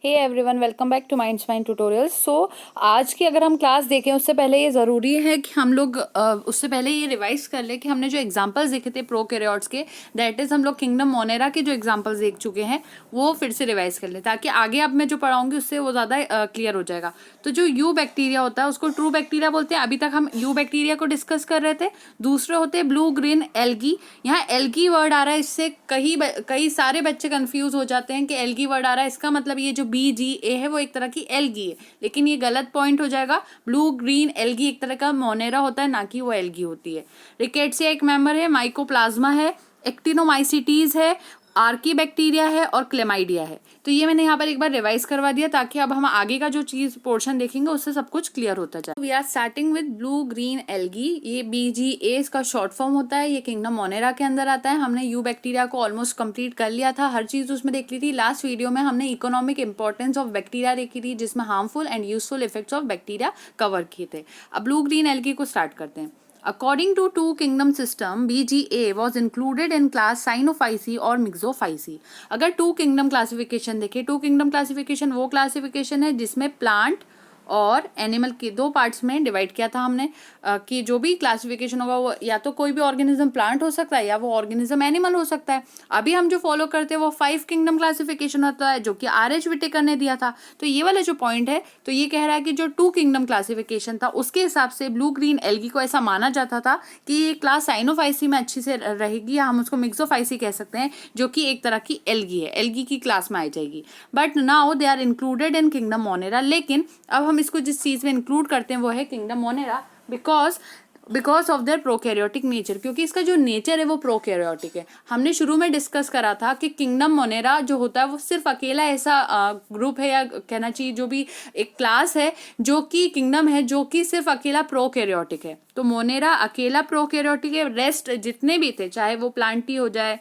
Hey everyone, welcome back to minds mind tutorials. So आज की अगर हम क्लास देखें उससे पहले ये ज़रूरी है कि हम लोग उससे पहले ये रिवाइज कर ले कि हमने जो एग्जांपल्स देखे थे प्रोकैरियोट्स के, दैट इज़ हम लोग किंगडम मोनेरा के जो एग्जांपल्स देख चुके हैं वो फिर से रिवाइज कर ले, ताकि आगे अब मैं जो पढ़ाऊंगी उससे वो ज़्यादा क्लियर हो जाएगा। तो जो यू बैक्टीरिया होता है उसको ट्रू बैक्टीरिया बोलते हैं। अभी तक हम यू बैक्टीरिया को डिस्कस कर रहे थे। दूसरे होते हैं ब्लू ग्रीन एल्गी। यहाँ एल्गी वर्ड आ रहा है, इससे कई सारे बच्चे कंफ्यूज हो जाते हैं कि एल्गी वर्ड आ रहा है, इसका मतलब ये जो BGA है वो एक तरह की एल्गी है, लेकिन ये गलत पॉइंट हो जाएगा। ब्लू ग्रीन एल्गी एक तरह का मोनेरा होता है, ना कि वो एल्गी होती है। रिकेट्सिया एक मेंबर है, माइकोप्लाज्मा है, एक्टिनोमाइसिटीज है, आर्की बैक्टीरिया है और क्लेमाइडिया है। तो ये मैंने यहाँ पर एक बार रिवाइज करवा दिया ताकि अब हम आगे का जो चीज पोर्शन देखेंगे उससे सब कुछ क्लियर होता जाए। We are starting with blue green algae. ये BGA इसका शॉर्ट फॉर्म होता है। ये किंगडम मोनेरा के अंदर आता है। हमने यू बैक्टीरिया को ऑलमोस्ट कंप्लीट कर लिया था, हर चीज उसमें देख ली थी। लास्ट वीडियो में हमने इकोनॉमिक इंपॉर्टेंस ऑफ बैक्टीरिया देखी थी, जिसमें harmful and useful effects of bacteria cover किए थे। अब ब्लू ग्रीन एल्गी को स्टार्ट करते हैं। According to two kingdom system, BGA was included in class Cyanophyceae और Mixophyceae। अगर टू किंगडम क्लासिफिकेशन देखें, टू किंगडम क्लासिफिकेशन वो क्लासिफिकेशन है जिसमें प्लांट और एनिमल के दो पार्ट्स में डिवाइड किया था हमने, कि जो भी क्लासिफिकेशन होगा वो या तो कोई भी ऑर्गेनिज्म प्लांट हो सकता है या वो ऑर्गेनिज्म एनिमल हो सकता है। अभी हम जो फॉलो करते हैं वो 5 किंगडम क्लासिफिकेशन होता है, जो कि RH विटेकर ने दिया था। तो ये वाला जो पॉइंट है, तो ये कह रहा है कि जो टू किंगडम क्लासिफिकेशन था उसके हिसाब से ब्लू ग्रीन एल्गी को ऐसा माना जाता था कि ये क्लास साइनोफाइसी में अच्छी से रहेगी, या हम उसको मिक्सोफाइसी कह सकते हैं, जो कि एक तरह की एल्गी है, एल्गी की क्लास में आ जाएगी। But now they are included in kingdom Monera. लेकिन अब हम इसको जिस चीज में इंक्लूड करते हैं वो है kingdom Monera, because of their prokaryotic nature, क्योंकि इसका जो नेचर है वो प्रोकैरियोटिक है। हमने शुरू में डिस्कस करा था कि किंगडम मोनेरा जो होता है वो सिर्फ अकेला ऐसा ग्रुप है, या कहना चाहिए जो भी एक क्लास है जो कि किंगडम है, जो कि सिर्फ अकेला प्रोकैरियोटिक है। तो मोनेरा अकेला प्रोकैरियोटिक है, रेस्ट जितने भी थे, चाहे वो प्लांटी हो जाए,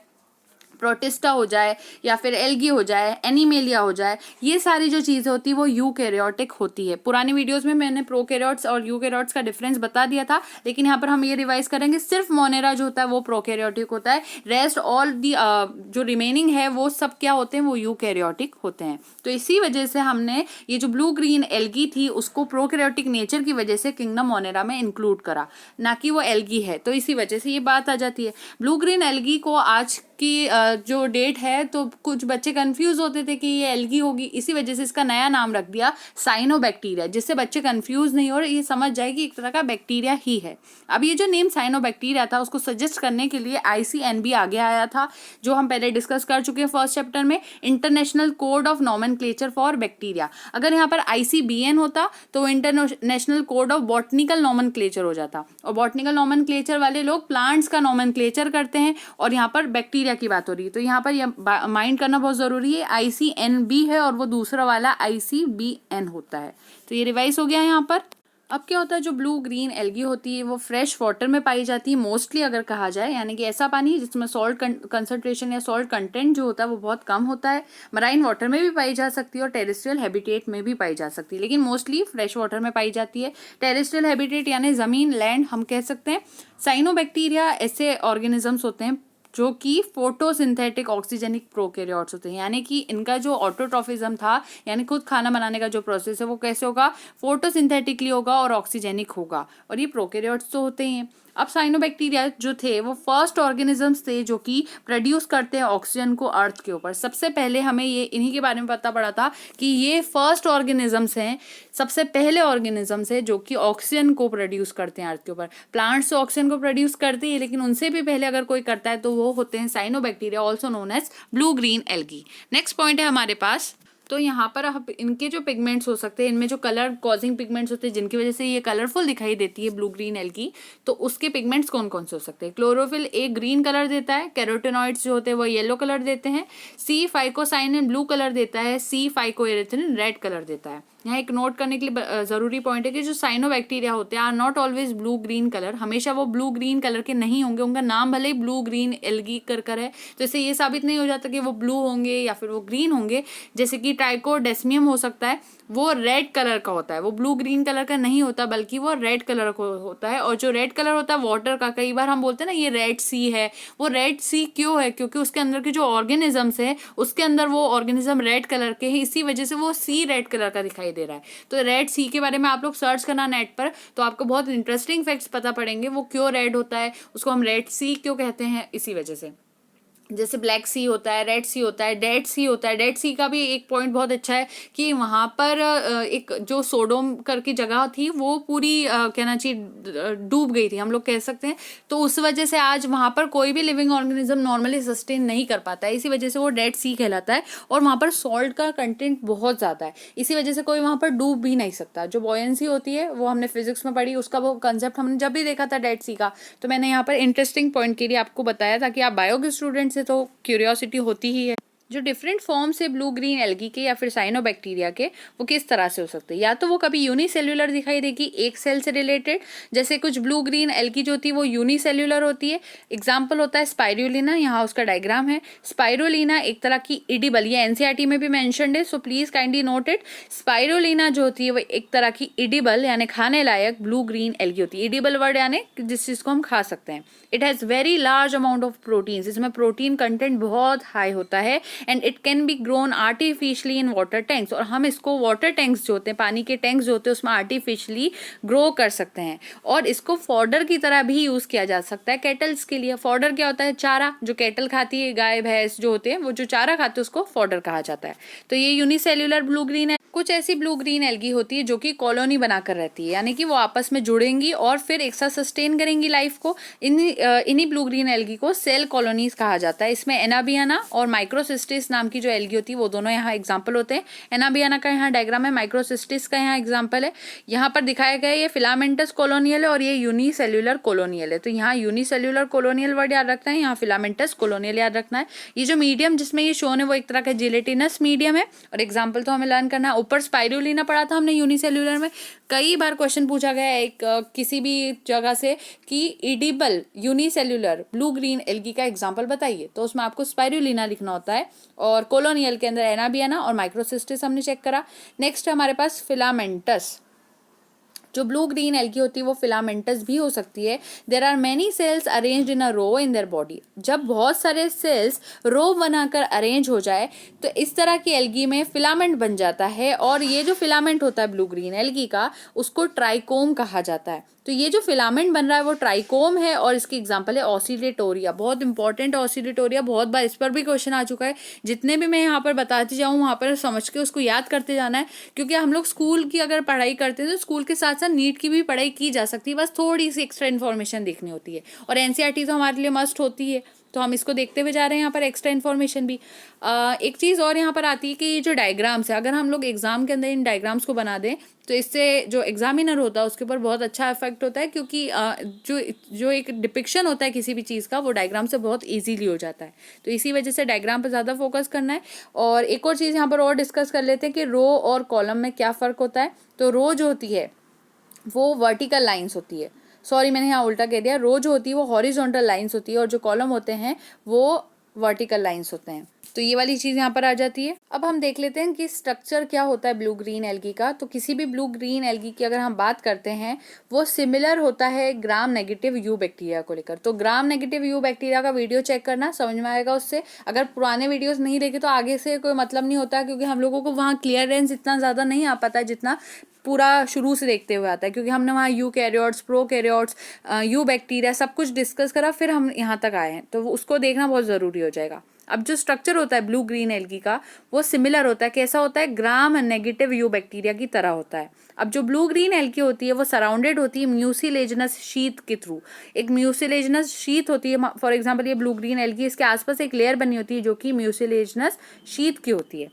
प्रोटिस्टा हो जाए, या फिर एल्गी हो जाए, एनिमेलिया हो जाए, ये सारी जो चीज़ें होती है वो यूकैरियोटिक होती है। पुरानी वीडियोस में मैंने प्रोकैरियोट्स और यूकैरियोट्स का डिफरेंस बता दिया था, लेकिन यहाँ पर हम ये रिवाइज करेंगे। सिर्फ मोनेरा जो होता है वो प्रोकैरियोटिक होता है, रेस्ट ऑल दी जो रिमेनिंग है वो सब क्या होते हैं, वो यूकैरियोटिक होते हैं। तो इसी वजह से हमने ये जो ब्लू ग्रीन एल्गी थी उसको प्रोकैरियोटिक नेचर की वजह से किंगडम मोनेरा में इंक्लूड करा, ना कि वो एल्गी है। तो इसी वजह से ये बात आ जाती है। ब्लू ग्रीन एल्गी को आज की जो डेट है, तो कुछ बच्चे कंफ्यूज होते थे कि ये एल्गी होगी, इसी वजह से इसका नया नाम रख दिया साइनोबैक्टीरिया, जिससे बच्चे कंफ्यूज नहीं हो रहे, ये समझ जाए कि एक तरह का बैक्टीरिया ही है। अब ये जो नेम साइनोबैक्टीरिया था उसको सजेस्ट करने के लिए ICNB आगे आया था, जो हम पहले डिस्कस कर चुके हैं फर्स्ट चैप्टर में, international code of nomenclature for bacteria. अगर यहाँ पर ICBN होता तो international code of botanical nomenclature हो जाता, और बॉटनिकल नॉमेनक्लेचर वाले लोग प्लांट्स का नॉमेनक्लेचर करते हैं, और यहाँ पर बैक्टीरिया की बात हो रही है। तो यहाँ पर यह माइंड करना बहुत जरूरी है, ICNB है और वो दूसरा वाला ICBN होता है। तो ये रिवाइज हो गया यहाँ पर। अब क्या होता है, जो ब्लू ग्रीन एल्गी होती है वो फ्रेश वाटर में पाई जाती है मोस्टली, अगर कहा जाए, यानी कि ऐसा पानी जिसमें सॉल्ट कंसंट्रेशन या सॉल्ट कंटेंट जो होता है वो बहुत कम होता है। मराइन वाटर में भी पाई जा सकती है और टेरेस्ट्रियल हैबिटेट में भी पाई जा सकती है, लेकिन मोस्टली फ्रेश वाटर में पाई जाती है। टेरेस्ट्रियल हैबिटेट यानी जमीन, लैंड हम कह सकते हैं। साइनोबैक्टीरिया ऐसे ऑर्गेनिजम्स होते हैं जो कि फोटोसिंथेटिक ऑक्सीजेनिक प्रोकैरियोट्स होते हैं, यानी कि इनका जो ऑटोट्रॉफिज्म था, यानी खुद खाना बनाने का जो प्रोसेस है वो कैसे होगा, फोटोसिंथेटिकली होगा और ऑक्सीजेनिक होगा, और ये प्रोकैरियोट्स तो होते ही हैं। अब साइनोबैक्टीरिया जो थे वो फर्स्ट ऑर्गेनिजम्स थे जो कि प्रोड्यूस करते हैं ऑक्सीजन को अर्थ के ऊपर। सबसे पहले हमें ये इन्हीं के बारे में पता पड़ा था कि ये फर्स्ट ऑर्गेनिजम्स हैं, सबसे पहले ऑर्गेनिजम्स है जो कि ऑक्सीजन को प्रोड्यूस करते हैं अर्थ के ऊपर। प्लांट्स तो ऑक्सीजन को प्रोड्यूस करते हैं, लेकिन उनसे भी पहले अगर कोई करता है तो वो होते हैं cyanobacteria, also known as blue green algae. Next point है हमारे पास। तो यहाँ पर अब इनके जो पिगमेंट्स हो सकते हैं, इनमें जो कलर कॉजिंग पिगमेंट्स होते हैं जिनकी वजह से ये कलरफुल दिखाई देती है ब्लू ग्रीन एल्गी, तो उसके पिगमेंट्स कौन कौन से हो सकते हैं। क्लोरोफिल एक ग्रीन कलर देता है, कैरोटेनॉइड्स जो होते हैं वो येलो कलर देते हैं, C फाइकोसाइनिन ब्लू कलर देता है, C फाइकोएरिथ्रिन रेड कलर देता है। यहाँ एक नोट करने के लिए ज़रूरी पॉइंट है कि जो साइनोबैक्टीरिया होते हैं are not always blue green colour, हमेशा वो ब्लू ग्रीन कलर के नहीं होंगे, उनका नाम भले ही ब्लू ग्रीन एल्गी कर है, तो इससे ये साबित नहीं हो जाता कि वो ब्लू होंगे या फिर वो ग्रीन होंगे। जैसे कि ट्राइकोडेस्मियम हो सकता है, वो रेड कलर का होता है, वो ब्लू ग्रीन कलर का नहीं होता बल्कि वो रेड कलर का होता है। और जो रेड कलर होता है वाटर का, कई बार हम बोलते हैं ना ये रेड सी है, वो रेड सी क्यों है, क्योंकि उसके अंदर के जो ऑर्गेनिजम्स है उसके अंदर वो ऑर्गेनिज्म रेड कलर के हैं, इसी वजह से वो सी रेड कलर का दिखाई दे रहा है। तो रेड सी के बारे में आप लोग सर्च करना नेट पर, तो आपको बहुत इंटरेस्टिंग फैक्ट्स पता पड़ेंगे, वो क्यों रेड होता है, उसको हम रेड सी क्यों कहते हैं, इसी वजह से। जैसे ब्लैक सी होता है, रेड सी होता है, डेड सी होता है। डेड सी का भी एक पॉइंट बहुत अच्छा है कि वहाँ पर एक जो सोडोम करके जगह थी वो पूरी कहना चाहिए डूब गई थी, हम लोग कह सकते हैं। तो उस वजह से आज वहाँ पर कोई भी लिविंग ऑर्गेनिज्म नॉर्मली सस्टेन नहीं कर पाता है, इसी वजह से वो डेड सी कहलाता है। और वहाँ पर सॉल्ट का कंटेंट बहुत ज़्यादा है, इसी वजह से कोई वहाँ पर डूब भी नहीं सकता। जो बॉयंसी होती है वो हमने फिजिक्स में पढ़ी, उसका वो कंसेप्ट हमने जब भी देखा था डेड सी का, तो मैंने यहाँ पर इंटरेस्टिंग पॉइंट के लिए आपको बताया, ताकि आप बायो के स्टूडेंट से तो क्यूरियोसिटी होती ही है। जो डिफरेंट फॉर्म्स है ब्लू ग्रीन एल्गी के या फिर साइनोबैक्टीरिया के, वो किस तरह से हो सकते हैं। या तो वो कभी यूनिसेल्युलर दिखाई देगी, एक सेल से रिलेटेड, जैसे कुछ ब्लू ग्रीन एल्गी जो होती है वो यूनिसेल्युलर होती है। एग्जाम्पल होता है स्पाइरुलिना, यहाँ उसका डायग्राम है। स्पाइरुलिना एक तरह की इडिबल, ये एनसीईआरटी में भी मेंशन्ड है, so please kindly note it. Spirulina जो होती है वो एक तरह की इडिबल यानी खाने लायक ब्लू ग्रीन एल्गी होती है। इडिबल वर्ड यानी जिस चीज को हम खा सकते हैं। It has very large amount of proteins, इसमें प्रोटीन कंटेंट बहुत हाई होता है। And it can be grown artificially in water tanks, और हम इसको वाटर टैंक्स जो होते हैं, पानी के टैंक्स जो होते हैं, उसमें आर्टिफिशियली ग्रो कर सकते हैं। और इसको फॉडर की तरह भी यूज किया जा सकता है कैटल्स के लिए। फॉडर क्या होता है, चारा, जो कैटल खाती है, गाय भैंस जो होते हैं वो जो चारा खाते हैं उसको फॉडर कहा जाता है। तो ये यूनिसेल्युलर ब्लू ग्रीन है। कुछ ऐसी ब्लू ग्रीन एल्गी होती है जो कि कॉलोनी बनाकर रहती है, यानी कि वो आपस में जुड़ेंगी और फिर एक साथ सस्टेन करेंगी लाइफ को। इन्हीं ब्लू ग्रीन एल्गी को सेल कॉलोनीज कहा जाता है। इसमें एनाबियाना और माइक्रोसिस्टिस नाम की जो एल्गी होती है वो दोनों यहाँ एग्जाम्पल होते हैं। एनाबियाना का यहाँ डायग्राम है, माइक्रोसिस्टिस का यहाँ एग्जाम्पल है। यहाँ पर दिखाया गया ये फिलामेंटस कॉलोनियल है और ये यूनिसेल्युलर कॉलोनियल है। तो यहाँ यूनिसेल्युलर कॉलोनियल वर्ड याद रखना है, यहाँ फिलामेंटस कॉलोनियल याद रखना है। ये जो मीडियम जिसमें ये शोन है वो एक तरह का जिलेटिनस मीडियम है। और एग्जाम्पल तो हमें लर्न करना है। ऊपर स्पाइरुलिना पढ़ा था हमने यूनिसेल्युलर में, कई बार क्वेश्चन पूछा गया है एक किसी भी जगह से कि edible unicellular blue green algae का एग्जांपल बताइए, तो उसमें आपको स्पाइरुलिना लिखना होता है। और कॉलोनियल के अंदर एनाबियाना और माइक्रोसिस्टिस हमने चेक करा। नेक्स्ट हमारे पास फिलामेंटस, जो ब्लू ग्रीन एल्गी होती है वो फिलामेंटस भी हो सकती है। There are many cells arranged in a row in their body. जब बहुत सारे सेल्स रो बनाकर अरेंज हो जाए तो इस तरह की एल्गी में फिलामेंट बन जाता है। और ये जो फिलामेंट होता है ब्लू ग्रीन एल्गी का, उसको ट्राइकोम कहा जाता है। तो ये जो फिलामेंट बन रहा है वो ट्राइकोम है। और इसकी एग्जांपल है ऑसिलेटोरिया, बहुत इंपॉर्टेंट ऑसिलेटोरिया, बहुत बार इस पर भी क्वेश्चन आ चुका है। जितने भी मैं यहाँ पर बताती जाऊँ वहाँ पर समझ के उसको याद करते जाना है, क्योंकि हम लोग स्कूल की अगर पढ़ाई करते हैं तो स्कूल के साथ साथ नीट की भी पढ़ाई की जा सकती है, बस थोड़ी सी एक्स्ट्रा इन्फॉर्मेशन देखनी होती है। और एनसीईआरटी तो हमारे लिए मस्ट होती है, तो हम इसको देखते हुए जा रहे हैं यहाँ पर एक्स्ट्रा इन्फॉर्मेशन भी। एक चीज़ और यहाँ पर आती है कि ये जो डायग्राम्स है, अगर हम लोग एग्जाम के अंदर इन डायग्राम्स को बना दें तो इससे जो एग्जामिनर होता है उसके ऊपर बहुत अच्छा इफेक्ट होता है, क्योंकि जो एक डिपिक्शन होता है किसी भी चीज़ का वो डायग्राम से बहुत ईजीली हो जाता है। तो इसी वजह से डायग्राम पर ज़्यादा फोकस करना है। और एक और चीज़ यहाँ पर और डिस्कस कर लेते हैं कि रो और कॉलम में क्या फ़र्क होता है। तो रो जो होती है वो वर्टिकल लाइन्स होती है, सॉरी मैंने यहाँ उल्टा कह दिया, रो जो होती है वो हॉरिजॉन्टल लाइन्स होती है और जो कॉलम होते हैं वो वर्टिकल लाइन्स होते हैं। तो ये वाली चीज़ यहाँ पर आ जाती है। अब हम देख लेते हैं कि स्ट्रक्चर क्या होता है ब्लू ग्रीन एल्गी का। तो किसी भी ब्लू ग्रीन एल्गी की अगर हम बात करते हैं वो सिमिलर होता है ग्राम नेगेटिव यू बैक्टीरिया को लेकर। तो ग्राम नेगेटिव यू बैक्टीरिया का वीडियो चेक करना, समझ में आएगा उससे। अगर पुराने वीडियोस नहीं देखे तो आगे से कोई मतलब नहीं होता, क्योंकि हम लोगों को वहाँ क्लियरेंस इतना ज़्यादा नहीं आ पाता जितना पूरा शुरू से देखते हुए आता है, क्योंकि हमने वहाँ you karyotes, pro karyotes, you bacteria सब कुछ डिस्कस करा, फिर हम यहाँ तक आए हैं, तो उसको देखना बहुत ज़रूरी हो जाएगा। अब जो स्ट्रक्चर होता है ब्लू ग्रीन एल्गी का वो सिमिलर होता है, कैसा होता है, ग्राम नेगेटिव यू बैक्टीरिया की तरह होता है। अब जो ब्लू ग्रीन एल्गी होती है वो सराउंडेड होती है म्यूसिलेजनस शीथ के थ्रू। एक म्यूसिलेजनस शीथ होती है, फॉर एग्जाम्पल ये ब्लू ग्रीन एल्गी, इसके आसपास एक लेयर बनी होती है जो कि म्यूसिलेजनस शीथ की होती है।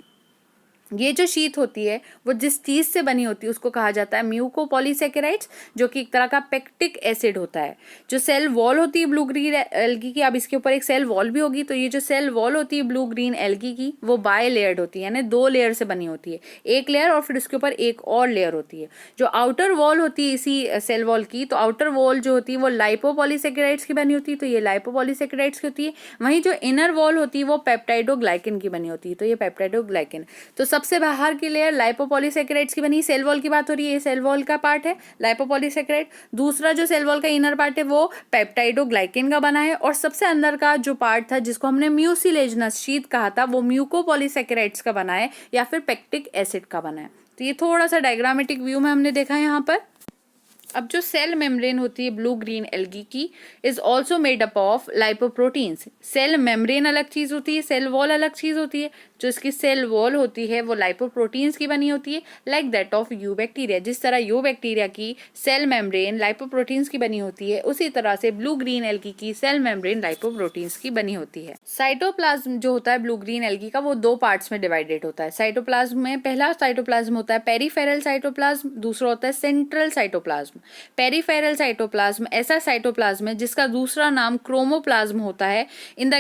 ये जो शीट होती है वो जिस चीज़ से बनी होती है उसको कहा जाता है म्यूकोपॉलीसैकेराइड्स, जो कि एक तरह का पेक्टिक एसिड होता है। जो सेल वॉल होती है ब्लू ग्रीन एल्गी की, अब इसके ऊपर एक सेल वॉल भी होगी, तो ये जो सेल वॉल होती है ब्लू ग्रीन एल्गी की वो बाय लेयर्ड होती है, यानी 2 लेयर से बनी होती है, एक लेयर और फिर उसके ऊपर एक और लेयर होती है। जो आउटर वॉल होती है इसी सेल वॉल की, तो आउटर वॉल जो होती है वो लाइपोपॉलीसैकेराइड्स की बनी होती है, तो ये लाइपोपॉलीसैकेराइड्स की होती है। वहीं जो इनर वॉल होती है वो पेप्टाइडोग्लाइकन की बनी होती है, तो ये पेप्टाइडोग्लाइकन। तो सबसे बाहर की लेयर लाइपोपॉलीसैकेराइड्स की बनी, सेल वॉल की बात हो रही है, ये सेल वॉल का पार्ट है लाइपोपॉलीसैकेराइड। दूसरा जो सेल वॉल का इनर पार्ट है वो पेप्टाइडोग्लाइकन का बना है, और सबसे अंदर का जो पार्ट था जिसको हमने म्यूसिलेजनस शीट कहा था वो म्यूकोपॉलीसैकेराइड्स का बना है या फिर पेक्टिक एसिड का बना है। तो ये थोड़ा सा डायग्रामेटिक व्यू में हमने देखा है यहाँ पर। अब जो सेल मेम्ब्रेन होती है ब्लू ग्रीन एल्गी की is also made up of lipoproteins. Cell membrane अलग चीज होती है, सेल वॉल अलग चीज होती है। जो इसकी सेल वॉल होती है वो लाइपोप्रोटीन्स की बनी होती है, like that of you bacteria. जिस तरह यू बैक्टीरिया की सेल मेम्ब्रेन लाइपोप्रोटीन्स की बनी होती है, उसी तरह से ब्लू ग्रीन एल्गी की सेल मेम्ब्रेन लाइपोप्रोटीन्स की बनी होती है। साइटोप्लाज्म जो होता है ब्लू ग्रीन एल्गी का वो 2 पार्ट्स में डिवाइडेड होता है। साइटोप्लाज्म में पहला साइटोप्लाज्म होता है पेरीफेरल साइटोप्लाज्म, दूसरा होता है सेंट्रल साइटोप्लाज्म। पेरीफेरल साइटोप्लाज्म ऐसा साइटोप्लाज्म है जिसका दूसरा नाम क्रोमोप्लाज्म होता है। इन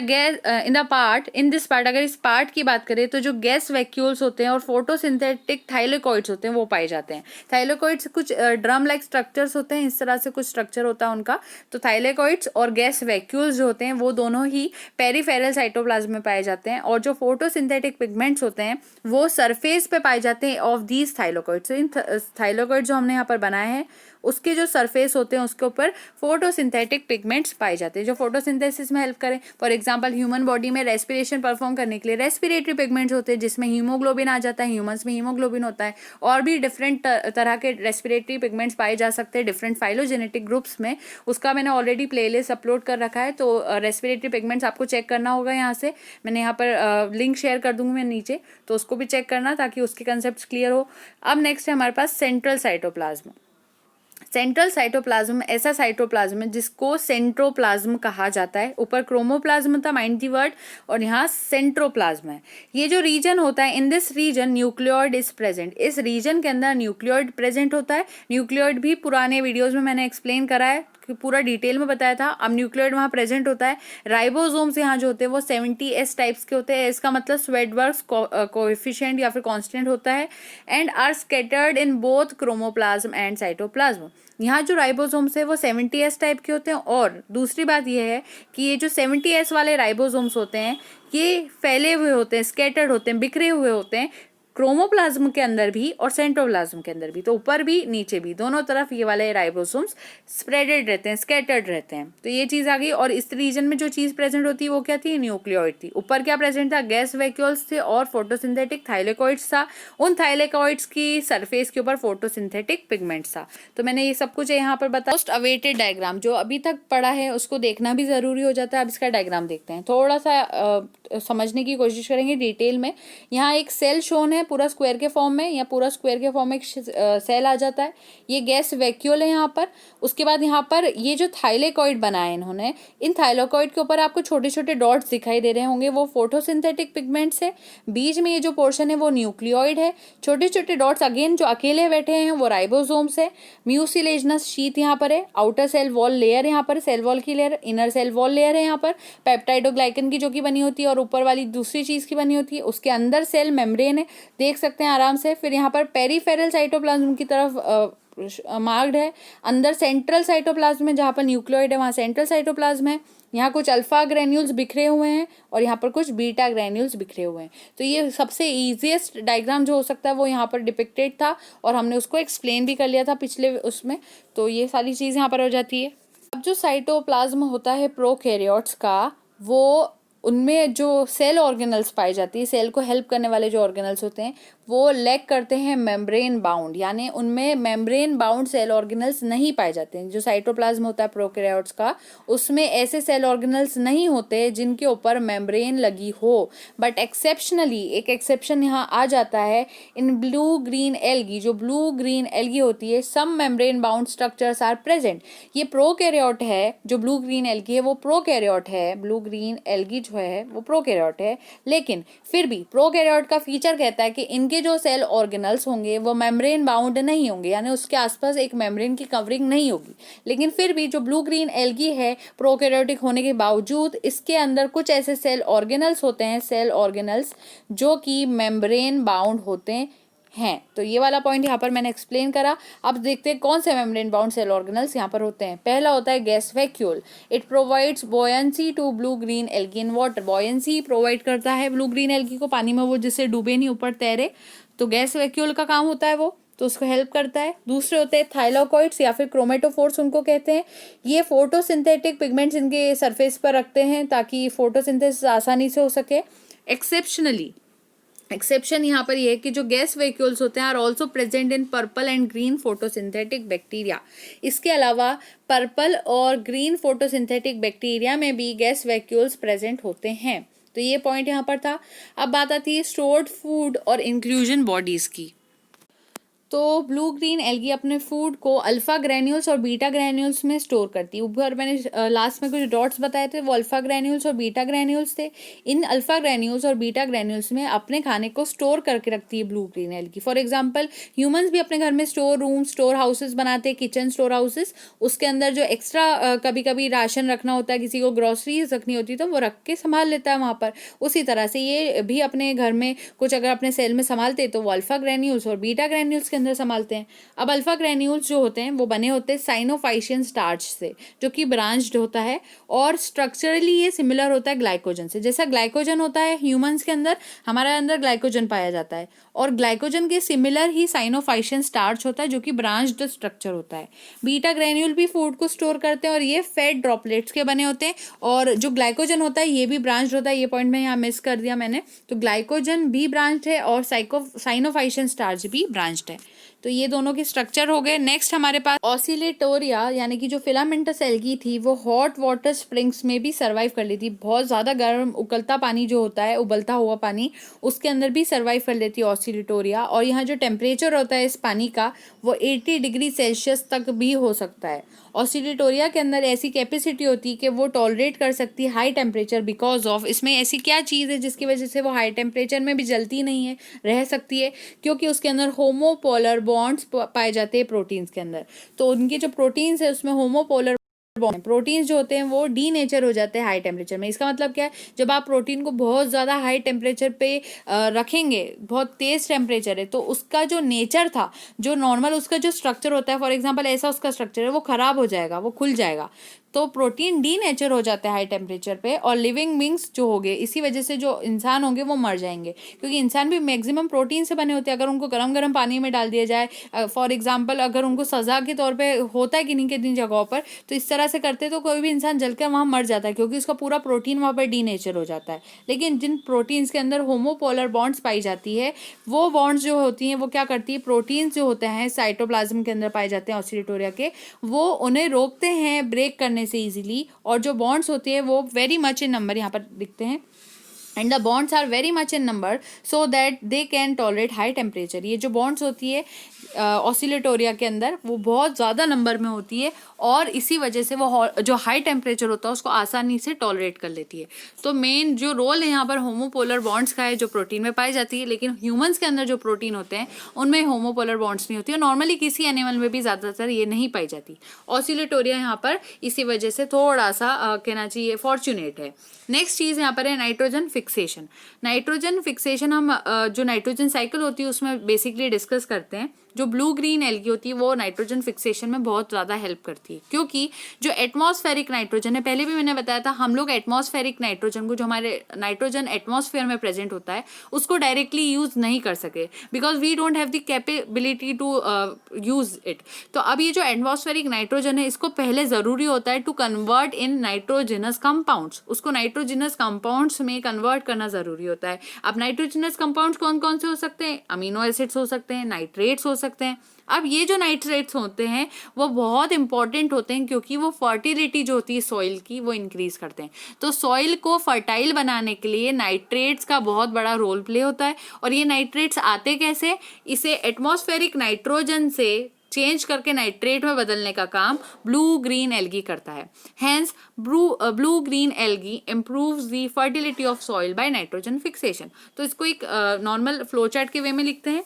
दिस पार्ट अगर इस पार्ट की बात करें तो जो गैस वैक्यूल्स होते हैं और फोटोसिंथेटिक थाइलेकॉइड्स होते हैं वो पाए जाते हैं। थाइलेकॉइड्स कुछ ड्रम लाइक स्ट्रक्चर्स होते हैं, इस तरह से कुछ स्ट्रक्चर होता है उनका। तो थाइलेकॉइड्स और गैस वैक्यूल्स जो होते हैं वो दोनों ही पेरीफेरल साइटोप्लाज्म में पाए जाते हैं, और जो फोटोसिंथेटिक पिगमेंट्स होते हैं वो सरफेस पे पाए जाते हैं of these thylakoids. In thylakoid जो हमने यहाँ पर बनाए हैं उसके जो सरफेस होते हैं उसके ऊपर फोटोसिंथेटिक पिगमेंट्स पाए जाते हैं जो फोटोसिंथेसिस में हेल्प करें। फॉर एग्जांपल ह्यूमन बॉडी में रेस्पिरेशन परफॉर्म करने के लिए रेस्पिरेटरी पिगमेंट्स होते हैं जिसमें हीमोग्लोबिन आ जाता है, ह्यूमंस में हीमोग्लोबिन होता है, और भी डिफरेंट तरह के रेस्पिरेटरी पिगमेंट्स पाए जा सकते हैं डिफरेंट फाइलोजेनेटिक ग्रुप्स में। उसका मैंने ऑलरेडी प्लेलिस्ट अपलोड कर रखा है, तो रेस्पिरेटरी पिगमेंट्स आपको चेक करना होगा। यहाँ से मैंने यहाँ पर लिंक शेयर कर दूंगी मैं नीचे, तो उसको भी चेक करना ताकि उसके कंसेप्ट क्लियर हो। अब नेक्स्ट है हमारे पास सेंट्रल साइटोप्लाज्म। सेंट्रल साइटोप्लाज्म ऐसा साइटोप्लाज्म है जिसको सेंट्रोप्लाज्म कहा जाता है। ऊपर क्रोमोप्लाज्म था, माइंड दी वर्ड, और यहाँ सेंट्रोप्लाज्म है। ये जो रीजन होता है, in this region nucleoid is present. इस रीजन के अंदर न्यूक्लियोइड प्रेजेंट होता है। न्यूक्लियोइड भी पुराने वीडियोज में मैंने एक्सप्लेन करा है, पूरा डिटेल में बताया था। अब न्यूक्लियोइड वहाँ प्रेजेंट होता है। राइबोसोम्स यहाँ जो होते हैं वो 70S टाइप्स के होते हैं। इसका मतलब स्वेडबर्ग्स कोएफिशिएंट या फिर कांस्टेंट होता है। And are scattered in both chromoplasm and cytoplasm. यहाँ जो राइबोसोम्स है वो 70S टाइप के होते हैं। और दूसरी बात यह है कि ये जो 70S वाले राइबोसोम्स होते हैं ये फैले हुए होते हैं, स्कैटर्ड होते हैं, बिखरे हुए होते हैं क्रोमोप्लाज्म के अंदर भी और सेंट्रोप्लाज्म के अंदर भी। तो ऊपर भी नीचे भी दोनों तरफ ये वाले राइबोसोम्स स्प्रेडेड रहते हैं, स्कैटर्ड रहते हैं। तो ये चीज़ आ गई। और इस रीजन में जो चीज़ प्रेजेंट होती है वो क्या थी? न्यूक्लियोइड थी। ऊपर क्या प्रेजेंट था? गैस वैक्यूल्स थे और फोटोसिंथेटिक थाइलेकॉइड्स था। उन थाइलेकॉइड्स की सरफेस के ऊपर फोटोसिंथेटिक पिगमेंट्स था। तो मैंने ये सब कुछ यहाँ पर बताया। मोस्ट अवेटेड डायग्राम जो अभी तक पढ़ा है उसको देखना भी जरूरी हो जाता है। अब इसका डायग्राम देखते हैं, थोड़ा सा समझने की कोशिश करेंगे डिटेल में। यहाँ एक सेल शोन है पूरा स्क्वायर के फॉर्म में, या पूरा स्क्वायर के फॉर्म में एक सेल आ जाता है। ये गैस वैक्यूल है यहाँ पर। उसके बाद यहाँ पर ये जो थाइलेकॉइड बनाए इन्होंने, इन थाइलेकॉइड के ऊपर आपको छोटे छोटे डॉट्स दिखाई दे रहे होंगे, वो फोटोसिंथेटिक पिगमेंट्स है। बीच में ये जो पोर्शन है वो न्यूक्लियोइड है। छोटे छोटे डॉट्स अगेन जो अकेले बैठे हैं वो राइबोसोम्स है। म्यूसिलेजनस शीट यहाँ पर है। आउटर सेल वॉल लेयर यहाँ पर, सेल वॉल की layer, inner cell wall layer है यहाँ पर पेप्टाइडोग्लाइकन की जो की बनी होती है, और ऊपर वाली दूसरी चीज की बनी होती है। उसके अंदर सेल मेम्ब्रेन है, देख सकते हैं आराम से। फिर यहाँ पर पेरीफेरल साइटोप्लाज्म की तरफ मार्क्ड है। अंदर सेंट्रल साइटोप्लाज्म है, जहाँ पर न्यूक्लियोइड है वहाँ सेंट्रल साइटोप्लाज्म है। यहाँ कुछ अल्फा ग्रेन्यूल्स बिखरे हुए हैं और यहाँ पर कुछ बीटा ग्रेन्यूल्स बिखरे हुए हैं। तो ये सबसे ईजिएस्ट डायग्राम जो हो सकता है वो यहाँ पर डिपिक्टेड था, और हमने उसको एक्सप्लेन भी कर लिया था पिछले उसमें। तो ये सारी चीज़ यहाँ पर हो जाती है। अब जो साइटोप्लाज्म होता है प्रोकैरियोट्स का, वो उनमें जो सेल ऑर्गेनल्स पाई जाती है, सेल को हेल्प करने वाले जो ऑर्गेनल्स होते हैं वो लैक करते हैं मेम्ब्रेन बाउंड, यानी उनमें मेम्ब्रेन बाउंड सेल ऑर्गेनल्स नहीं पाए जाते हैं। जो साइटोप्लाज्म होता है प्रोकैरियोट्स का, उसमें ऐसे सेल ऑर्गेनल्स नहीं होते जिनके ऊपर मेम्ब्रेन लगी हो। बट एक्सेप्शनली एक एक्सेप्शन यहाँ आ जाता है इन ब्लू ग्रीन एल्गी। जो ब्लू ग्रीन एल्गी होती है, some membrane bound structures are present. ये प्रोकैरियोट है, जो ब्लू ग्रीन एल्गी है वो प्रोकैरियोट है। ब्लू ग्रीन एल्गी जो है वो प्रोकैरियोट है, लेकिन फिर भी प्रोकैरियोट का फीचर कहता है कि इनके उसके जो सेल ऑर्गेनल्स होंगे वो मेम्ब्रेन बाउंड नहीं होंगे, यानी उसके आसपास एक मेम्ब्रेन की कवरिंग नहीं होगी। लेकिन फिर भी जो ब्लू ग्रीन एल्गी है प्रोकैरियोटिक होने के बावजूद इसके अंदर कुछ ऐसे सेल ऑर्गेनल्स होते हैं, सेल ऑर्गेनल्स जो कि मेम्ब्रेन बाउंड होते हैं। तो ये वाला पॉइंट यहाँ पर मैंने एक्सप्लेन करा। अब देखते हैं कौन से मेम्ब्रेन बाउंड सेल ऑर्गेनल्स यहाँ पर होते हैं। पहला होता है gas vacuole. It provides buoyancy to blue green algae in water. Buoyancy provide करता है ब्लू ग्रीन एल्गी को पानी में, वो जिससे डूबे नहीं, ऊपर तैरे। तो गैस वैक्यूल का काम होता है वो, तो उसको हेल्प करता है। दूसरे होते हैं थाइलाकोइड्स या फिर क्रोमेटोफोर्स उनको कहते हैं। ये फोटोसिंथेटिक पिगमेंट्स इनके सरफेस पर रखते हैं ताकि फोटोसिंथेसिस आसानी से हो सके। एक्सेप्शन यहाँ पर ये है कि जो गैस वैक्यूल्स होते हैं are also present in purple and green photosynthetic bacteria. इसके अलावा पर्पल और ग्रीन फोटोसिंथेटिक बैक्टीरिया में भी गैस वैक्यूल्स प्रेजेंट होते हैं। तो ये पॉइंट यहाँ पर था। अब बात आती है स्टोर्ड फूड और इंक्लूजन बॉडीज की। तो ब्लू ग्रीन एल्गी अपने फूड को अल्फा ग्रैन्यूल्स और बीटा ग्रैन्यूल्स में स्टोर करती है। ऊपर मैंने लास्ट में कुछ डॉट्स बताए थे, वो अल्फा ग्रैन्यूल्स और बीटा ग्रैन्यूल्स थे। इन अल्फा ग्रैन्यूल्स और बीटा ग्रैन्यूल्स में अपने खाने को स्टोर करके रखती है blue green algae. For example humans भी अपने घर में स्टोर रूम, स्टोर हाउसेस बनाते हैं, किचन स्टोर हाउसेस। उसके अंदर जो एक्स्ट्रा कभी कभी राशन रखना होता है, किसी को ग्रोसरीज रखनी होती है, तो वो रख के संभाल लेता है वहाँ पर। उसी तरह से ये भी अपने घर में कुछ अगर अपने सेल में संभालते हैं तो वो अल्फा ग्रैन्यूल्स और बीटा ग्रैन्यूल्स के अंदर संभालते हैं। अब अल्फा ग्रैन्यूल्स जो होते हैं वो बने होते हैं साइनोफाइशियन स्टार्च से, जो कि ब्रांच्ड होता है और स्ट्रक्चरली ये सिमिलर होता है ग्लाइकोजन से। जैसा ग्लाइकोजन होता है ह्यूमंस के अंदर, हमारे अंदर ग्लाइकोजन पाया जाता है, और ग्लाइकोजन के सिमिलर ही साइनोफाइशियन स्टार्च होता है जो कि ब्रांच्ड स्ट्रक्चर होता है। बीटा ग्रैन्यूल भी फूड को स्टोर करते हैं और ये फैट ड्रॉपलेट्स के बने होते हैं, और जो ग्लाइकोजन होता है ये भी ब्रांच्ड होता है। ये पॉइंट में यहाँ मिस कर दिया मैंने। तो ग्लाइकोजन भी ब्रांच्ड है और साइनोफाइशियन स्टार्च भी ब्रांच्ड है। तो ये दोनों के स्ट्रक्चर हो गए। नेक्स्ट हमारे पास ऑसिलेटोरिया यानी कि जो फिलामेंटस एल्गी थी वो हॉट वाटर स्प्रिंग्स में भी सर्वाइव कर लेती। बहुत ज़्यादा गर्म उकलता पानी जो होता है, उबलता हुआ पानी, उसके अंदर भी सर्वाइव कर लेती है ऑसिलेटोरिया। और यहाँ जो टेम्परेचर होता है इस पानी का वो 80 डिग्री सेल्सियस तक भी हो सकता है। ऑसिलेटोरिया के अंदर ऐसी कैपेसिटी होती है कि वो टॉलरेट कर सकती है हाई टेम्परेचर, बिकॉज ऑफ इसमें ऐसी क्या चीज़ है जिसकी वजह से वो हाई टेम्परेचर में भी जलती नहीं है, रह सकती है, क्योंकि उसके अंदर होमोपोलर बॉन्ड्स पाए जाते हैं प्रोटीन्स के अंदर। तो उनके जो प्रोटीन्स है उसमें होमोपोलर प्रोटीन्स जो होते हैं वो डी नेचर हो जाते हैं हाई टेम्परेचर में। इसका मतलब क्या है, जब आप प्रोटीन को बहुत ज़्यादा हाई टेम्परेचर पे रखेंगे, बहुत तेज़ टेम्परेचर है, तो उसका जो नेचर था, जो नॉर्मल उसका जो स्ट्रक्चर होता है, फॉर एग्जांपल ऐसा उसका स्ट्रक्चर है, वो ख़राब हो जाएगा, वो खुल जाएगा। तो प्रोटीन डी नेचर हो जाता है हाई टेम्परेचर पे, और लिविंग बींग्स जो होंगे, इसी वजह से जो इंसान होंगे वो मर जाएंगे, क्योंकि इंसान भी मैक्सिमम प्रोटीन से बने होते हैं। अगर उनको गरम गरम पानी में डाल दिया जाए, फॉर एग्जांपल अगर उनको सज़ा के तौर पे होता है किन्हीं किन्हीं जगहों पर, तो इस तरह से करते तो कोई भी इंसान जलकर वहाँ मर जाता है, क्योंकि उसका पूरा प्रोटीन वहाँ पर डी नेचर हो जाता है। लेकिन जिन प्रोटीन्स के अंदर होमोपोलर बॉन्ड्स पाई जाती है, वो बॉन्ड्स जो होती हैं वो क्या करती है, प्रोटीन्स जो होते हैं साइटोप्लाज्म के अंदर पाए जाते हैं ऑसिलेटोरिया के, वो उन्हें रोकते हैं ब्रेक करने से इजीली। और जो बॉन्ड्स होती है वो वेरी मच इन नंबर यहाँ पर दिखते हैं, and the bonds are very much in number so that they can tolerate high temperature. ये जो बॉन्ड्स होती है ऑसिलेटोरिया के अंदर वो बहुत ज़्यादा नंबर में होती है, और इसी वजह से वो जो हाई टेम्परेचर होता है उसको आसानी से टॉलरेट कर लेती है। तो मेन जो रोल है यहाँ पर होमोपोलर बॉन्ड्स का है, जो प्रोटीन में पाई जाती है। लेकिन ह्यूमंस के अंदर जो प्रोटीन होते हैं उनमें होमोपोलर बॉन्ड्स नहीं होती है, नॉर्मली किसी एनिमल में भी ज़्यादातर ये नहीं पाई जाती। ऑसिलेटोरिया यहाँ पर इसी वजह से थोड़ा सा कहना चाहिए फॉर्चुनेट है। नेक्स्ट चीज़ यहाँ पर है नाइट्रोजन फिक्सेशन। नाइट्रोजन फिक्सेशन हम जो नाइट्रोजन साइकिल होती है उसमें बेसिकली डिस्कस करते हैं। जो ब्लू ग्रीन एल्गी होती है वो नाइट्रोजन फिक्सेशन में बहुत ज़्यादा हेल्प करती है, क्योंकि जो एटमॉस्फेरिक नाइट्रोजन है, पहले भी मैंने बताया था, हम लोग एटमॉस्फेरिक नाइट्रोजन को, जो हमारे नाइट्रोजन एटमॉस्फेयर में प्रेजेंट होता है, उसको डायरेक्टली यूज़ नहीं कर सके, because we don't have the capability to use it. तो अब ये जो एटमॉस्फेरिक नाइट्रोजन है, इसको पहले ज़रूरी होता है to convert in nitrogenous compounds, उसको नाइट्रोजिनस कंपाउंड्स में कन्वर्ट करना ज़रूरी होता है। अब नाइट्रोजिनस कंपाउंड्स कौन कौन से हो सकते हैं, अमीनो एसिड्स हो सकते हैं, नाइट्रेट्स हो सकते हैं। अब ये जो नाइट्रेट्स होते हैं वो बहुत इंपॉर्टेंट होते हैं, क्योंकि वो फर्टिलिटी जो होती है सॉइल की वो इंक्रीज करते हैं। तो सॉइल को फर्टाइल बनाने के लिए नाइट्रेट्स का बहुत बड़ा रोल प्ले होता है। और ये नाइट्रेट्स आते कैसे, इसे एटमॉस्फेरिक नाइट्रोजन से चेंज करके नाइट्रेट में बदलने का काम ब्लू ग्रीन एल्गी करता है। Hence blue green algae improves the fertility of soil by nitrogen fixation. तो इसको एक नॉर्मल फ्लो चार्ट के वे में लिखते हैं।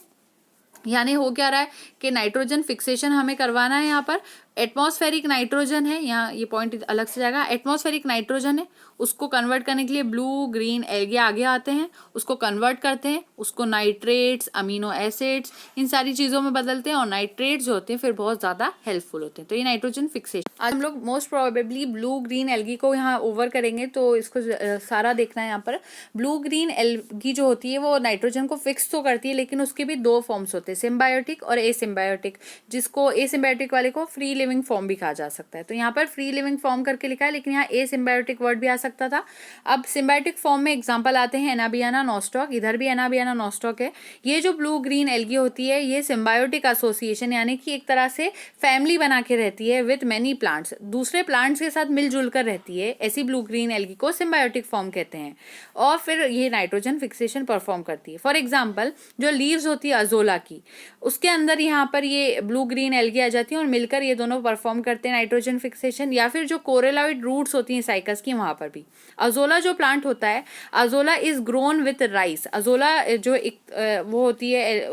यानी हो क्या रहा है कि नाइट्रोजन फिक्सेशन हमें करवाना है। यहाँ पर एटमॉस्फेरिक नाइट्रोजन है, यहाँ ये पॉइंट अलग से जाएगा। एटमॉस्फेरिक नाइट्रोजन है, उसको कन्वर्ट करने के लिए ब्लू ग्रीन एल्गे आगे आते हैं, उसको कन्वर्ट करते हैं, उसको नाइट्रेट्स, अमीनो एसिड्स, इन सारी चीज़ों में बदलते हैं और नाइट्रेट्स जो होते हैं फिर बहुत ज़्यादा हेल्पफुल होते हैं। तो ये नाइट्रोजन फिक्सेशन। आज हम लोग most probably blue green algae को यहाँ ओवर करेंगे, तो इसको सारा देखना है। यहाँ पर ब्लू ग्रीन एल्गी जो होती है वो नाइट्रोजन को फिक्स तो करती है, लेकिन उसके भी दो फॉर्म्स होते हैं, सिम्बायोटिक और एसिम्बायोटिक, जिसको एसिम्बायोटिक वाले को फ्री लिविंग फॉर्म भी कहा जा सकता है। तो यहाँ पर फ्री लिविंग फॉर्म करके लिखा है, लेकिन यहाँ एसिम्बायोटिक वर्ड भी आ सकता था। अब सिम्बायोटिक फॉर्म में एग्जांपल आते हैं एनाबियाना नॉस्टॉक, इधर भी एनाबियाना नॉस्टॉक है। ये जो ब्लू ग्रीन एल्गी होती है ये सिम्बायोटिक एसोसिएशन यानी कि एक तरह से फैमिली बना के रहती है विथ मैनी प्लांट्स, दूसरे प्लांट्स के साथ मिलजुल कर रहती है। ऐसी ब्लू ग्रीन एल्गी को सिम्बायोटिक फॉर्म कहते हैं और फिर ये नाइट्रोजन फिक्सेशन परफॉर्म करती है। फॉर एग्जाम्पल जो लीव्स होती है अजोला की, उसके अंदर यहाँ पर ये ब्लू ग्रीन एल्गी आ जाती है और मिलकर ये दोनों परफॉर्म करते हैं नाइट्रोजन फिक्सेशन। या फिर जो कोरेलॉइड रूट्स होती हैं साइकस की, वहाँ पर भी अजोला जो प्लांट होता है, azolla is grown with rice. Azolla जो एक वो होती है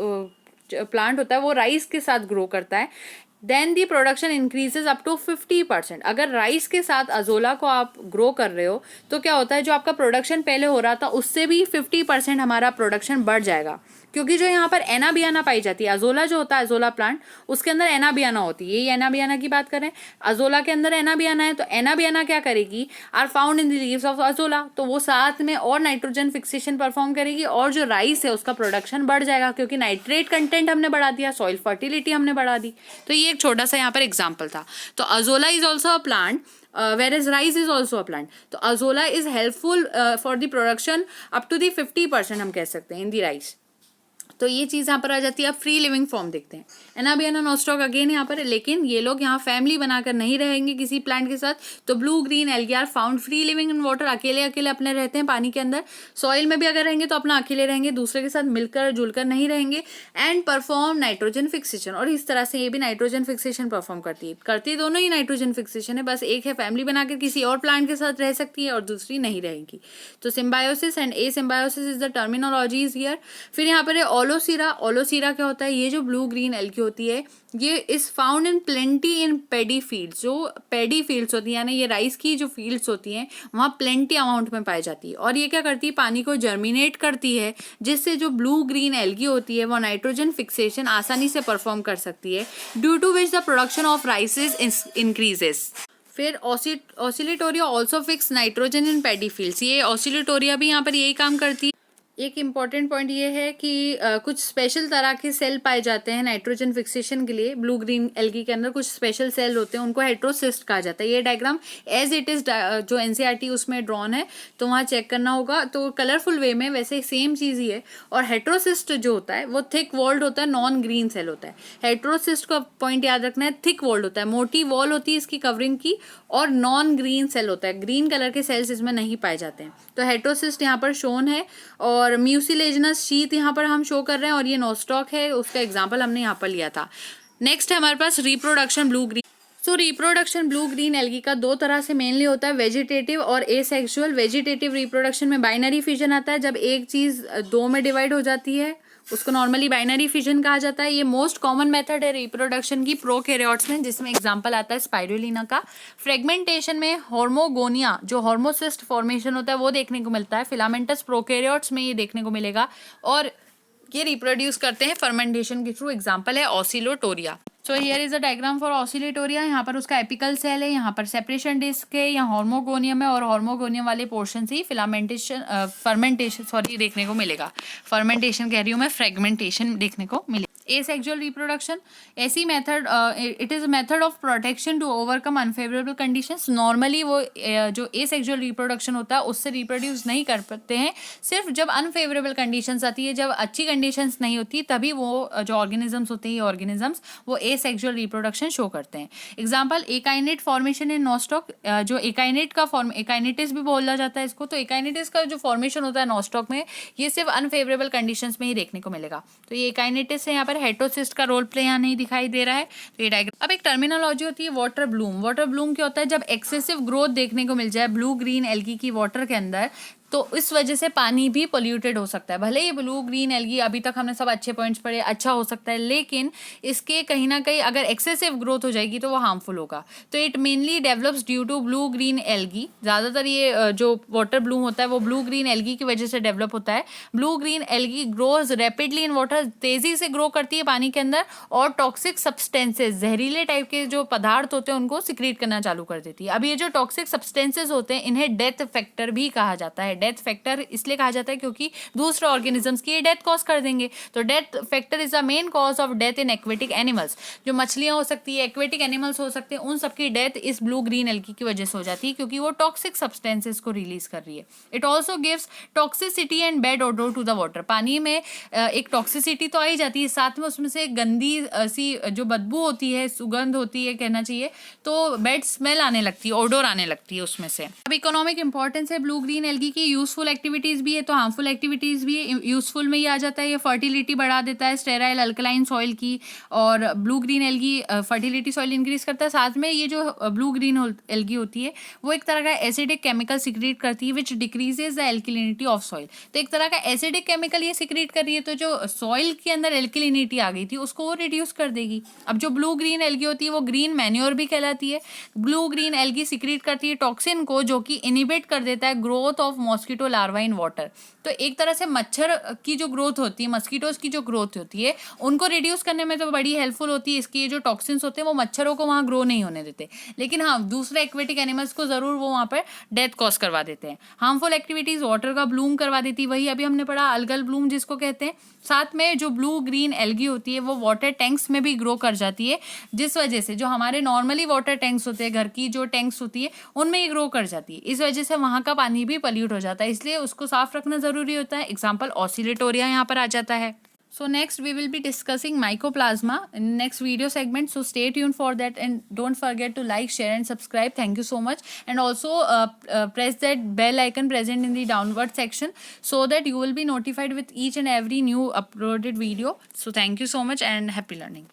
प्लांट होता है वो राइस के साथ ग्रो करता है। Then the production increases up to 50%। अगर राइस के साथ अजोला को आप ग्रो कर रहे हो तो क्या होता है, जो आपका प्रोडक्शन पहले हो रहा था उससे भी 50% हमारा प्रोडक्शन बढ़ जाएगा, क्योंकि जो यहाँ पर एनाबियाना पाई जाती है, अजोला जो होता है अजोला प्लांट, उसके अंदर एनाबियाना होती है। ये एनाबियाना की बात करें, अजोला के अंदर एनाबियाना है, तो एनाबियाना क्या करेगी, are found in the leaves of Azolla, तो वो साथ में और नाइट्रोजन फिक्सेशन परफॉर्म करेगी और जो राइस है उसका प्रोडक्शन बढ़ जाएगा, क्योंकि नाइट्रेट कंटेंट हमने बढ़ा दिया, सॉइल फर्टिलिटी हमने बढ़ा दी। तो ये एक छोटा सा यहाँ पर एग्जाम्पल था। तो azolla is also a plant whereas rice is also a plant. तो azolla is helpful for the production up to the 50% हम कह सकते हैं in the rice। तो ये चीज़ यहाँ पर आ जाती है। अब फ्री लिविंग फॉर्म देखते हैं, एनाबियाना नॉस्टॉक अगेन यहाँ पर है, लेकिन ये लोग यहाँ फैमिली बनाकर नहीं रहेंगे किसी प्लांट के साथ। तो blue green algae are found free living in water, अकेले अकेले अपने रहते हैं पानी के अंदर। सॉइल में भी अगर रहेंगे तो अपना अकेले रहेंगे, दूसरे के साथ मिलकर जुलकर नहीं रहेंगे। एंड परफॉर्म नाइट्रोजन फिक्सेशन, और इस तरह से ये भी नाइट्रोजन फिक्सेशन परफॉर्म करती है दोनों ही नाइट्रोजन फिक्सेशन है, बस एक है फैमिली बनाकर किसी और प्लांट के साथ रह सकती है और दूसरी नहीं रहेगी। तो symbiosis and A symbiosis is the terminology is here. फिर यहाँ पर है ओलोसीरा। ओलोसीरा क्या होता है, ये जो ब्लू ग्रीन एल्गी होती है ये is found in plenty in paddy fields. जो पेडी फील्ड्स होती है यानी ये राइस की जो फील्ड्स होती हैं वहाँ प्लेंटी अमाउंट में पाई जाती है, और ये क्या करती है, पानी को जर्मिनेट करती है, जिससे जो ब्लू ग्रीन एल्गी होती है वो नाइट्रोजन फिक्सेशन आसानी से परफॉर्म कर सकती है, due to which the production of rices increases. फिर oscillatoria also fix nitrogen in paddy fields. ये ऑसिलेटोरिया भी यहाँ पर यही काम करती है। एक इम्पॉर्टेंट पॉइंट ये है कि कुछ स्पेशल तरह के सेल पाए जाते हैं नाइट्रोजन फिक्सेशन के लिए। ब्लू ग्रीन एल्गी के अंदर कुछ स्पेशल सेल होते हैं, उनको हेट्रोसिस्ट कहा जाता है। ये डायग्राम एज इट इज़ जो एनसीईआरटी उसमें ड्रॉन है, तो वहाँ चेक करना होगा। तो कलरफुल वे में वैसे सेम चीज़ ही है। और हेट्रोसिस्ट जो होता है वो थिक वॉल्ड होता है, नॉन ग्रीन सेल होता है। हेट्रोसिस्ट का पॉइंट याद रखना है, थिक वॉल्ड होता है, मोटी वॉल होती है इसकी कवरिंग की, और नॉन ग्रीन सेल होता है, ग्रीन कलर के सेल्स इसमें नहीं पाए जाते हैं। तो हेट्रोसिस्ट यहाँ पर शोन है, और म्यूसिलेजिनस शीट यहाँ पर हम शो कर रहे हैं, और ये नॉस्टॉक है, उसका एग्जांपल हमने यहाँ पर लिया था। नेक्स्ट है हमारे पास reproduction blue green. So reproduction blue green algae का दो तरह से मेनली होता है, वेजिटेटिव और एसेक्सुअल। वेजिटेटिव रिप्रोडक्शन में बाइनरी फिजन आता है, जब एक चीज़ दो में डिवाइड हो जाती है उसको नॉर्मली बाइनरी फिजन कहा जाता है। ये मोस्ट कॉमन मेथड है रिप्रोडक्शन की प्रोकैरियोट्स में, जिसमें एग्जांपल आता है स्पाइरुलिना का। फ्रेगमेंटेशन में हॉर्मोगोनिया जो हॉर्मोसिस्ट फॉर्मेशन होता है वो देखने को मिलता है। फिलामेंटस प्रोकैरियोट्स में ये देखने को मिलेगा, और ये रिप्रोड्यूस करते हैं फर्मेंटेशन के थ्रू। एग्जाम्पल है oscillatoria. So here is a diagram for oscillatoria. यहाँ पर उसका एपिकल सेल है, यहाँ पर सेपरेशन डिस्क है, यहाँ हॉर्मोगोनियम है, और हॉर्मोगोनियम वाले पोर्शन से ही फर्मेंटेशन देखने को मिलेगा। फर्मेंटेशन कह रही हूँ मैं, फ्रेगमेंटेशन देखने को मिलेगा। एसेक्सुअल रिप्रोडक्शन ऐसी method, it is method of protection to overcome unfavourable conditions. Normally वो जो एसेक्सुअल रिप्रोडक्शन होता है उससे रिप्रोड्यूस नहीं कर पाते हैं, सिर्फ जब अनफेवरेबल कंडीशंस आती है, जब अच्छी कंडीशंस नहीं होती, तभी वो जो ऑर्गेनिजम्स होते हैं, ये ऑर्गेनिजम्स वो एसेक्सुअल रिप्रोडक्शन शो करते हैं। Example akinete formation in nostoc. जो एकाइनेट का फॉर्म, एकाइनेटिस भी बोला जाता है इसको, तो एकाइनेटिस का जो फॉर्मेशन होता है नॉस्टॉक में, ये सिर्फ अनफेवरेबल कंडीशंस में ही देखने को मिलेगा। तो ये एकाइनेटिस है यहाँ पर हेटेरोसिस्ट का रोल प्ले यहाँ नहीं दिखाई दे रहा है। तो ये डायग्राम। अब एक टर्मिनोलॉजी होती है वाटर ब्लूम। वाटर ब्लूम क्या होता है, जब एक्सेसिव ग्रोथ देखने को मिल जाए ब्लू ग्रीन एल्गी की वाटर के अंदर, तो इस वजह से पानी भी पोल्यूटेड हो सकता है। भले ही ब्लू ग्रीन एल्गी अभी तक हमने सब अच्छे पॉइंट्स पढ़े, अच्छा हो सकता है, लेकिन इसके कहीं ना कहीं अगर एक्सेसिव ग्रोथ हो जाएगी तो वो हार्मफुल होगा। तो it mainly develops due to blue green algae. ज़्यादातर ये जो वाटर ब्लूम होता है वो ब्लू ग्रीन एल्गी की वजह से डेवलप होता है। Blue green algae grows rapidly in water, तेजी से ग्रो करती है पानी के अंदर, और टॉक्सिक सब्सटेंसेज, जहरीले टाइप के जो पदार्थ होते हैं उनको सिक्रीट करना चालू कर देती है। अब ये जो टॉक्सिक सब्सटेंसेज होते हैं इन्हें डेथ फैक्टर भी कहा जाता है। डेथ फैक्टर इसलिए कहा जाता है क्योंकि दूसरे ऑर्गेनिजम्स की ये डेथ कॉज कर देंगे। तो death factor is the main cause of death in aquatic animals. जो मछलियां हो सकती है, एक्वेटिक एनिमल्स हो सकते हैं, उन सबकी डेथ इस ब्लू ग्रीन एल्गी की वजह से हो जाती है क्योंकि वो टॉक्सिक सब्सटेंसेस को रिलीज कर रही है। It also gives toxicity and bad odour to the water. पानी में एक टॉक्सिसिटी तो आई जाती है, साथ में उसमें से गंदी सी जो बदबू होती है, सुगंध होती है कहना चाहिए, तो बैड स्मेल आने लगती है, ओडोर आने लगती है उसमें से। अब इकोनॉमिक इंपॉर्टेंस है ब्लू ग्रीन एल्गी की। यूजफुल एक्टिविटीज भी है तो हार्मफुल एक्टिविटीज भी है। यूजफुल में ही आ जाता है, ये फर्टिलिटी बढ़ा देता है स्टेराइल अल्कलाइन सॉइल की, और blue green algae fertility soil increase करता है। साथ में ये जो ब्लू ग्रीन एल्गी होती है वो एक तरह का एसिडिक केमिकल सिक्रीट करती है which decreases the alkalinity of soil. तो एक तरह का एसिडिक केमिकल ये सिक्रीट कर रही है, तो जो सॉइल के अंदर एल्किलिनिटी आ गई थी उसको वो रिड्यूस कर देगी। अब जो ब्लू ग्रीन एल्गी होती है वो ग्रीन मैन्योर भी कहलाती है। ब्लू ग्रीन एल्गी सिक्रीट करती है टॉक्सिन को जो कि इनिबिट कर देता है growth of mosquito larva in water. तो एक तरह से मच्छर की जो ग्रोथ होती है, मस्कीटोज की जो ग्रोथ होती है, उनको रिड्यूस करने में तो बड़ी हेल्पफुल होती है। इसकी जो टॉक्सिन्स होते हैं वो मच्छरों को वहाँ ग्रो नहीं होने देते, लेकिन हाँ दूसरे एक्वेटिक एनिमल्स को जरूर वो वहाँ पर डेथ कॉज करवा देते हैं। हार्मफुल एक्टिविटीज वाटर का ब्लूम करवा देती है, वही अभी हमने पढ़ा अल्गल ब्लूम जिसको कहते हैं। साथ में जो ब्लू ग्रीन एल्गी होती है वो वाटर टैंक्स में भी ग्रो कर जाती है, जिस वजह से जो हमारे नॉर्मली वाटर टैंक्स होते हैं, घर की जो टैंक्स होती है, उनमें ही ग्रो कर जाती है। इस वजह से वहाँ का पानी भी पल्यूट हो जाता है, इसलिए उसको साफ रखना जरूरी होता है। एग्जाम्पल ऑसिलेटोरिया यहाँ पर आ जाता है। So next we will be discussing mycoplasma in next video segment. So stay tuned for that and don't forget to like, share and subscribe. Thank you so much. And also press that bell icon present in the downward section so that you will be notified with each and every new uploaded video. So thank you so much and happy learning.